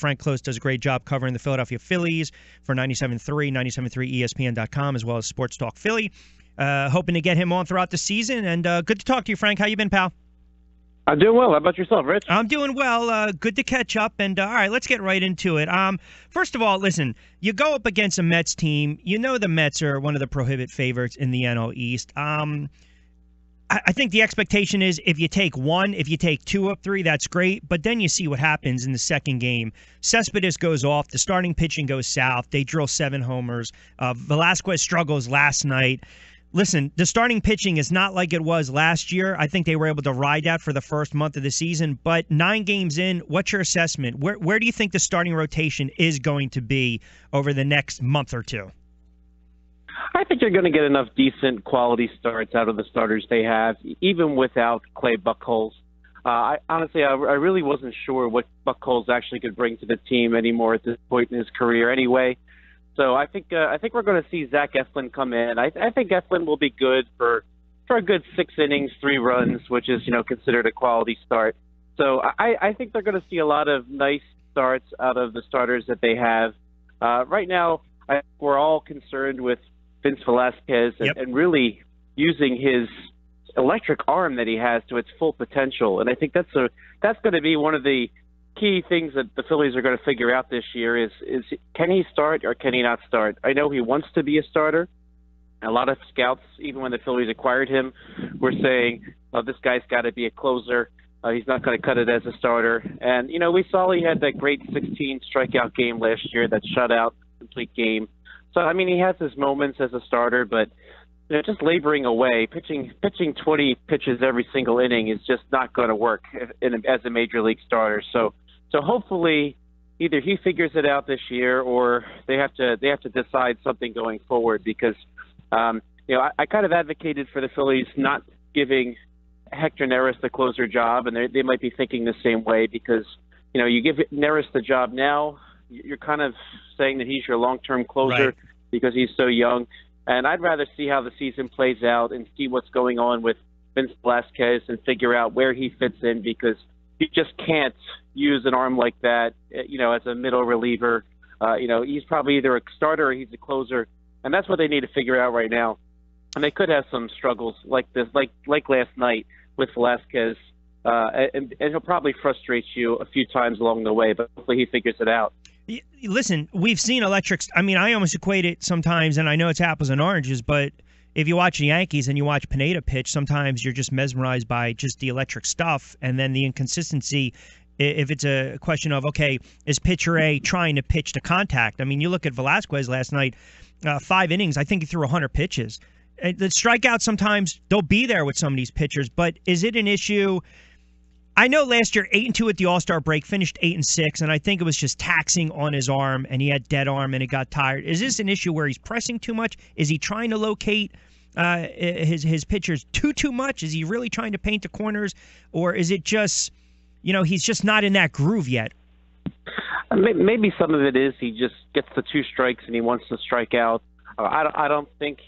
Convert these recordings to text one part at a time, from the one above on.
Frank Klose does a great job covering the Philadelphia Phillies for 97.3, 97.3 ESPN.com, as well as Sports Talk Philly. Hoping to get him on throughout the season. And good to talk to you, Frank. How you been, pal? I'm doing well. How about yourself, Rich? I'm doing well. Good to catch up. And all right, let's get right into it. First of all, listen, you go up against a Mets team. You know the Mets are one of the prohibit favorites in the NL East. I think the expectation is if you take one, if you take two up three, that's great. But then you see what happens in the second game. Cespedes goes off. The starting pitching goes south. They drill 7 homers. Velasquez struggles last night. Listen, the starting pitching is not like it was last year. I think they were able to ride that for the first month of the season. But 9 games in, what's your assessment? Where do you think the starting rotation is going to be over the next month or two? I think you're going to get enough decent quality starts out of the starters they have, even without Clay Buchholz. I really wasn't sure what Buchholz actually could bring to the team anymore at this point in his career anyway. So I think we're going to see Zach Eflin come in. I think Eflin will be good for a good 6 innings, 3 runs, which is considered a quality start. So I think they're going to see a lot of nice starts out of the starters that they have. Right now, we're all concerned with Vince Velasquez and really using his electric arm that he has to its full potential. And I think that's going to be one of the key things that the Phillies are going to figure out this year is can he start or can he not start? I know he wants to be a starter. A lot of scouts, even when the Phillies acquired him, were saying, oh, this guy's got to be a closer. He's not going to cut it as a starter. And, we saw he had that great 16 strikeout game last year, that shutout complete game. So, I mean, he has his moments as a starter, but just laboring away, pitching 20 pitches every single inning is just not going to work as a major league starter. So hopefully either he figures it out this year or they have to decide something going forward because, I kind of advocated for the Phillies not giving Hector Neris the closer job, and they might be thinking the same way because, you give Neris the job now, you're kind of saying that he's your long-term closer right, because he's so young. And I'd rather see how the season plays out and see what's going on with Vince Velasquez and figure out where he fits in because you just can't use an arm like that, as a middle reliever. He's probably either a starter or he's a closer, and that's what they need to figure out right now. And they could have some struggles like this, like last night with Velasquez, and he'll probably frustrate you a few times along the way, but hopefully he figures it out. Listen, we've seen electrics. I mean, I almost equate it sometimes, and I know it's apples and oranges, but if you watch the Yankees and you watch Pineda pitch, sometimes you're just mesmerized by just the electric stuff, and then the inconsistency, if it's a question of, okay, is pitcher A trying to pitch to contact? I mean, you look at Velasquez last night, 5 innings, I think he threw 100 pitches. The strikeouts sometimes, they'll be there with some of these pitchers, but is it an issue? I know last year 8-2 at the All-Star break, finished 8-6, and I think it was just taxing on his arm, and he had dead arm, and it got tired. Is this an issue where he's pressing too much? Is he trying to locate his pitchers too much? Is he really trying to paint the corners, or is it just, he's just not in that groove yet? Maybe some of it is he just gets the 2 strikes and he wants to strike out. I don't think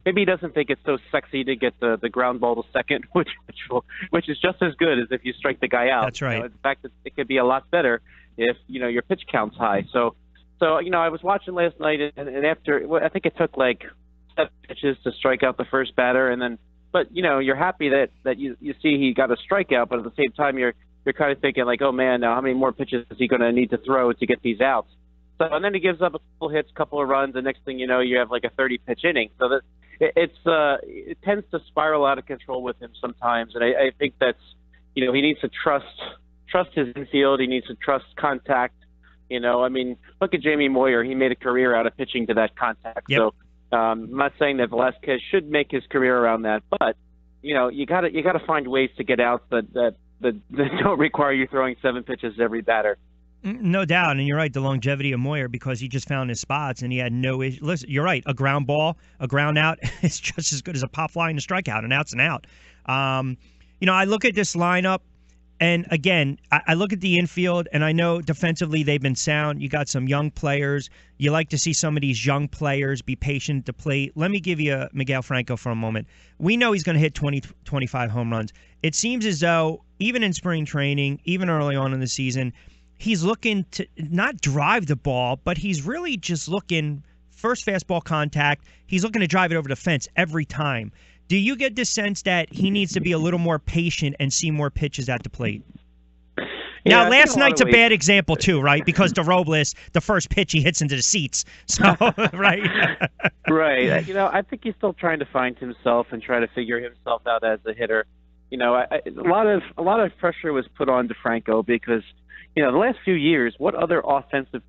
maybe he doesn't think it's so sexy to get the ground ball to second, which is just as good as if you strike the guy out. That's right. In fact, it could be a lot better if your pitch count's high. So I was watching last night, and after I think it took like 7 pitches to strike out the first batter, and then you're happy that you see he got a strikeout, but at the same time you're kind of thinking like, oh man, now how many more pitches is he going to need to throw to get these outs? So and then he gives up a couple hits, couple of runs, and next thing you know, you have like a 30 pitch inning. So that it tends to spiral out of control with him sometimes, and I think that's he needs to trust his infield. He needs to trust contact. I mean, look at Jamie Moyer. He made a career out of pitching to that contact. Yep. So I'm not saying that Velasquez should make his career around that, but you got to find ways to get outs that don't require you throwing 7 pitches every batter. No doubt, and you're right, the longevity of Moyer, because he just found his spots, and he had no issue. Listen, you're right, a ground ball, a ground out is just as good as a pop fly and a strikeout, an out's an out. I look at this lineup, and again, I look at the infield, and I know defensively they've been sound. You got some young players. You like to see some of these young players be patient to play. Let me give you Miguel Franco for a moment. We know he's going to hit 20, 25 home runs. It seems as though, even in spring training, even early on in the season, he's looking to not drive the ball, but he's really just looking first fastball contact. He's looking to drive it over the fence every time. Do you get the sense that he needs to be a little more patient and see more pitches at the plate? Yeah, now, last night's a bad example, too, right? Because the Robles, the first pitch, he hits into the seats. So, right? Right. I think he's still trying to find himself and try to figure himself out as a hitter. A lot of pressure was put on DeFranco because, the last few years, what other offensive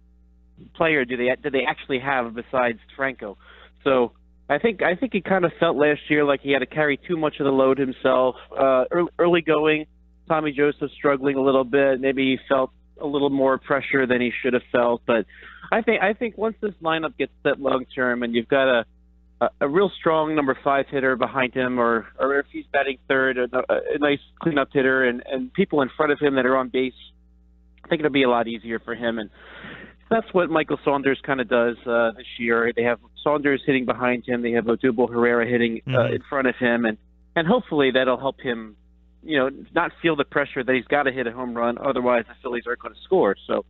player do they actually have besides Franco? So I think he kind of felt last year like he had to carry too much of the load himself. Early going, Tommy Joseph struggling a little bit. Maybe he felt a little more pressure than he should have felt. But I think once this lineup gets set long term and you've got a real strong number 5 hitter behind him, or if he's batting third, a nice cleanup hitter, and people in front of him that are on base, I think it'll be a lot easier for him. And that's what Michael Saunders kind of does this year. They have Saunders hitting behind him. They have Odubel Herrera hitting in front of him, and hopefully that'll help him, not feel the pressure that he's got to hit a home run. Otherwise, the Phillies aren't going to score. So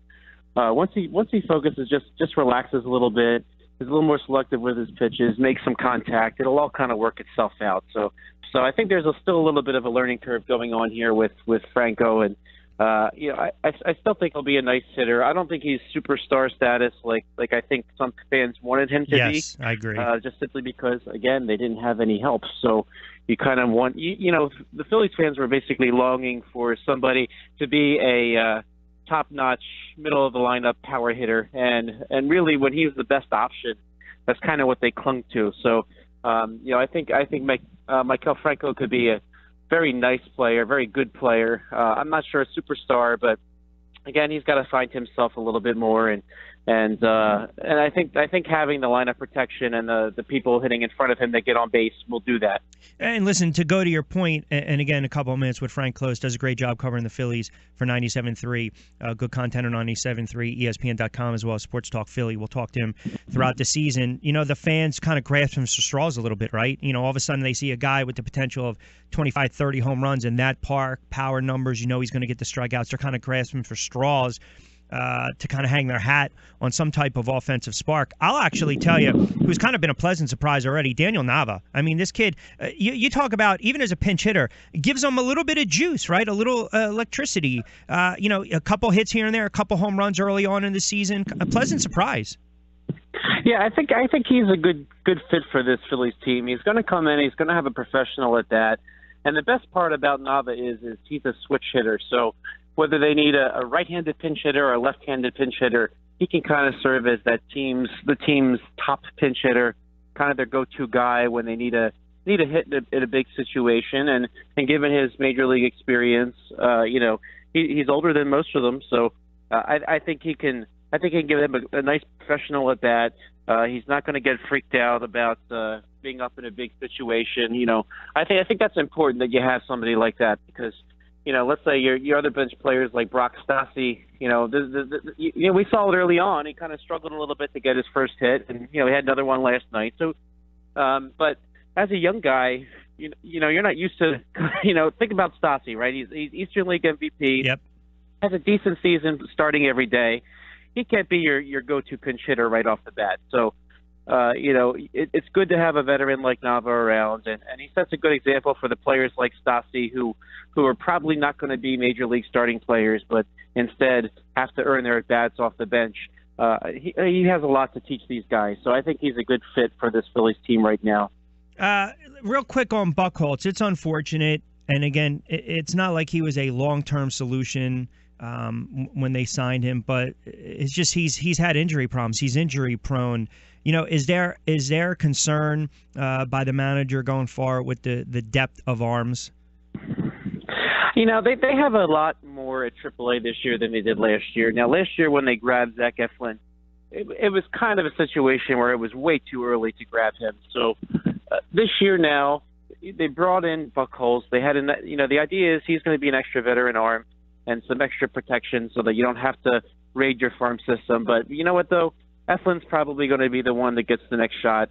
once he focuses, just relaxes a little bit, is a little more selective with his pitches, makes some contact, it'll all kind of work itself out. So I think there's still a little bit of a learning curve going on here with Franco, and I still think he'll be a nice hitter. I don't think he's superstar status like I think some fans wanted him to be. Yes, I agree. Just simply because, again, they didn't have any help. So you kind of want, the Phillies fans were basically longing for somebody to be a top-notch, middle-of-the-lineup power hitter. And really, when he was the best option, that's kind of what they clung to. So, I think Maikel Franco could be a very nice player, very good player. I'm not sure a superstar, but again, he's got to find himself a little bit more, and I think having the lineup protection and the people hitting in front of him that get on base will do that. And listen, to go to your point, and again, a couple of minutes with Frank Klose, does a great job covering the Phillies for 97.3. Good content on 97.3, ESPN.com, as well as Sports Talk Philly. We'll talk to him throughout the season. The fans kind of grasp him for straws a little bit, right? All of a sudden they see a guy with the potential of 25, 30 home runs in that park, power numbers, he's going to get the strikeouts. They're kind of grasping for straws to kind of hang their hat on some type of offensive spark. I'll actually tell you who's kind of been a pleasant surprise already, Daniel Nava. I mean, this kid, you talk about, even as a pinch hitter, gives him a little bit of juice, right? A little electricity. A couple hits here and there, a couple home runs early on in the season. A pleasant surprise. Yeah, I think he's a good fit for this Phillies team. He's going to come in, he's going to have a professional at that. And the best part about Nava is he's a switch hitter. So whether they need a right-handed pinch hitter or a left-handed pinch hitter, he can kind of serve as the team's top pinch hitter, kind of their go-to guy when they need a hit in a big situation. And given his major league experience, he's older than most of them, so I think he can give them a nice professional at bat. He's not going to get freaked out about being up in a big situation. I think that's important that you have somebody like that, because let's say your other bench players like Brock Stassi, we saw it early on. He kind of struggled a little bit to get his first hit, and he had another one last night. So, but as a young guy, you're not used to, think about Stassi, right? He's Eastern League MVP. Yep. Has a decent season starting every day. He can't be your go-to pinch hitter right off the bat. So, it's good to have a veteran like Nava around, and he sets a good example for the players like Stassi, who are probably not going to be major league starting players, but instead have to earn their at-bats off the bench. He has a lot to teach these guys, so I think he's a good fit for this Phillies team right now. Real quick on Buchholz, it's unfortunate, and again, it's not like he was a long-term solution when they signed him, but it's just he's had injury problems. He's injury prone. Is there concern by the manager going forward with the depth of arms? They have a lot more at AAA this year than they did last year. Now, last year when they grabbed Zach Eflin, it was kind of a situation where it was way too early to grab him. So this year now, they brought in Buchholz. They had, the idea is he's going to be an extra veteran arm and some extra protection so that you don't have to raid your farm system. But you know what, though? Eflin's probably going to be the one that gets the next shot.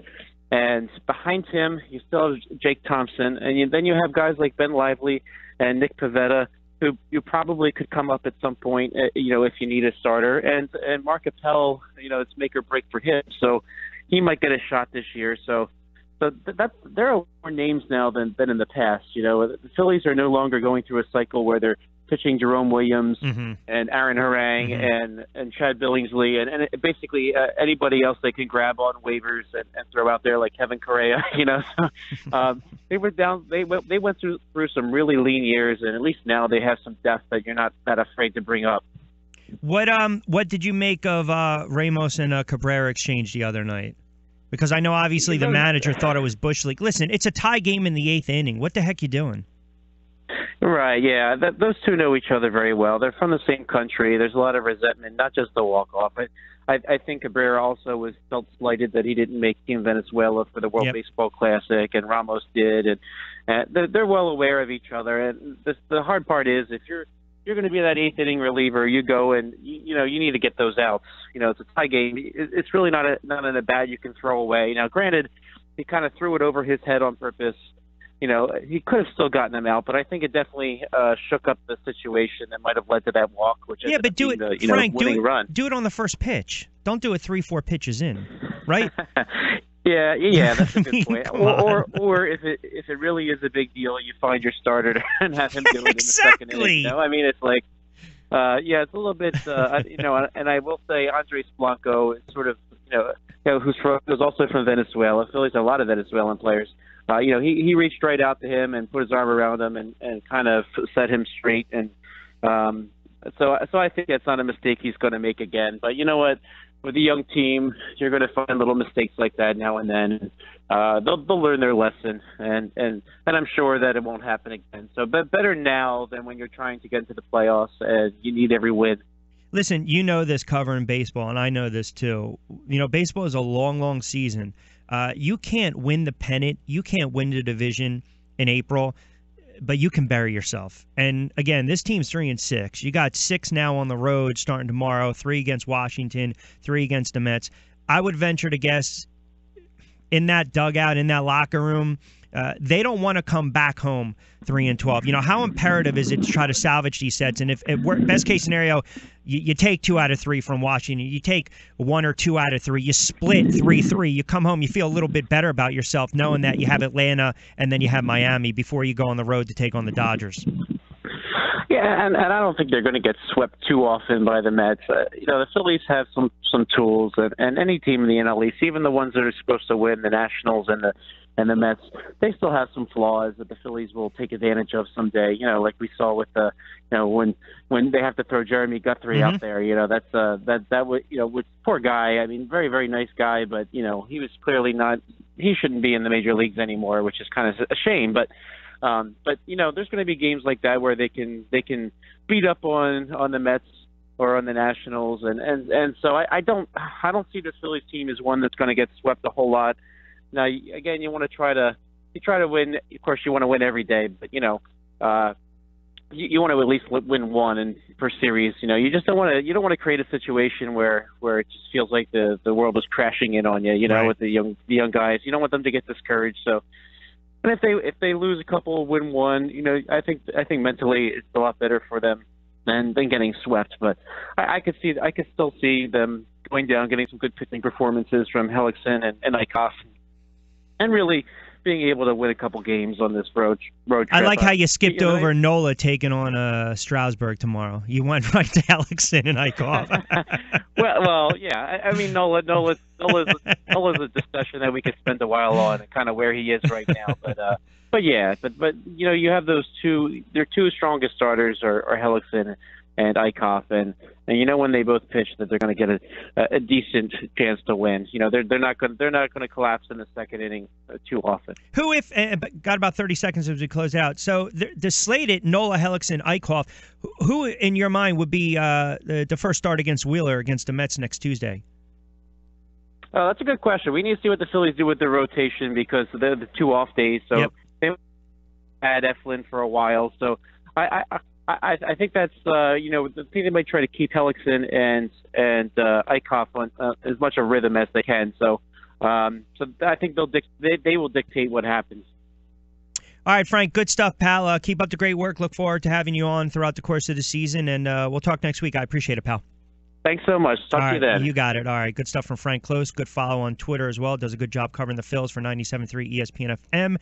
And behind him, you still have Jake Thompson. And then you have guys like Ben Lively and Nick Pivetta who probably could come up at some point, if you need a starter. And Mark Appel, it's make or break for him. So he might get a shot this year. So there are more names now than in the past. The Phillies are no longer going through a cycle where they're pitching Jerome Williams and Aaron Harang and Chad Billingsley and basically anybody else they can grab on waivers and throw out there like Kevin Correa. So, they were down. They went through some really lean years, and at least now they have some depth that you're not that afraid to bring up. What did you make of Ramos and Cabrera exchange the other night? Because I know obviously the manager thought it was Bush League. Listen, it's a tie game in the 8th inning. What the heck you doing? Right, yeah. Those two know each other very well. They're from the same country. There's a lot of resentment, not just the walk-off. I think Cabrera also felt slighted that he didn't make Team Venezuela for the World Baseball Classic, and Ramos did. And they're well aware of each other. And the hard part is if you're going to be that 8th inning reliever, you go and you need to get those outs. It's a tie game. It's really not in a bat you can throw away. Now, granted, he kind of threw it over his head on purpose. He could have still gotten them out, but I think it definitely shook up the situation that might have led to that walk, which but do it, Frank. Do it on the first pitch. Don't do it 3-4 pitches in, right? Yeah, that's a good point. Or if it really is a big deal, you find your starter and have him do it in the second inning. I mean, it's like, it's a little bit, and I will say Andres Blanco is sort of, who's also from Venezuela. Phillies have a lot of Venezuelan players. He reached right out to him and put his arm around him and kind of set him straight. And so I think that's not a mistake he's going to make again. But you know what? With a young team, you're going to find little mistakes like that now and then. They'll learn their lesson, and I'm sure that it won't happen again. So, but better now than when you're trying to get into the playoffs and you need every win. Listen, this covering baseball, and I know this too. Baseball is a long, long season. You can't win the pennant. You can't win the division in April, but you can bury yourself. And again, this team's 3-6. You got 6 now on the road starting tomorrow, 3 against Washington, 3 against the Mets. I would venture to guess in that dugout, in that locker room, they don't want to come back home 3-12. How imperative is it to try to salvage these sets? And if best case scenario, you take 2 out of 3 from Washington, you take 1 or 2 out of 3, you split 3-3, you come home, you feel a little bit better about yourself knowing that you have Atlanta and then you have Miami before you go on the road to take on the Dodgers. Yeah, and I don't think they're going to get swept too often by the Mets. The Phillies have some tools, and any team in the NL East, even the ones that are supposed to win, the Nationals and the Mets, they still have some flaws that the Phillies will take advantage of someday. Like we saw with when they have to throw Jeremy Guthrie out there. That would with poor guy. I mean, very very nice guy, but he was clearly not. He shouldn't be in the major leagues anymore, which is kind of a shame. But there's going to be games like that where they can beat up on the Mets or on the Nationals, and so I don't see the Phillies team as one that's going to get swept a whole lot. Now, again, you want to try to win. Of course, you want to win every day, but you want to at least win one per series. You just don't want to create a situation where it just feels like the world is crashing in on you. Right. With the young guys, you don't want them to get discouraged. So, and if they lose a couple, win one, I think mentally it's a lot better for them than getting swept. But I could still see them going down, getting some good pitching performances from Hellickson and Eichhoff. And really being able to win a couple games on this road trip. I like how you skipped over Nola taking on Strasburg tomorrow. You went right to Hellickson and Eichhoff. well, yeah. I mean, Nola's a discussion that we could spend a while on, and kind of where he is right now. But you have those two. Their 2 strongest starters are Hellickson and Eichhoff, and when they both pitch that they're going to get a decent chance to win. They're not going to collapse in the second inning too often. Who, if got about 30 seconds as we close out. So the slated Nola, Hellickson, Eichhoff. Who in your mind would be the first start against Wheeler against the Mets next Tuesday? That's a good question. We need to see what the Phillies do with their rotation because they're the 2 off days. So they had Eflin for a while. So I think that's the thing. They might try to keep Hellickson and Eichhoff on as much a rhythm as they can. So I think they will dictate what happens. All right, Frank, good stuff, pal. Keep up the great work. Look forward to having you on throughout the course of the season, and we'll talk next week. I appreciate it, pal. Thanks so much. Talk to you then. You got it. All right, good stuff from Frank Klose. Good follow on Twitter as well. Does a good job covering the Phils for 97.3 ESPN FM.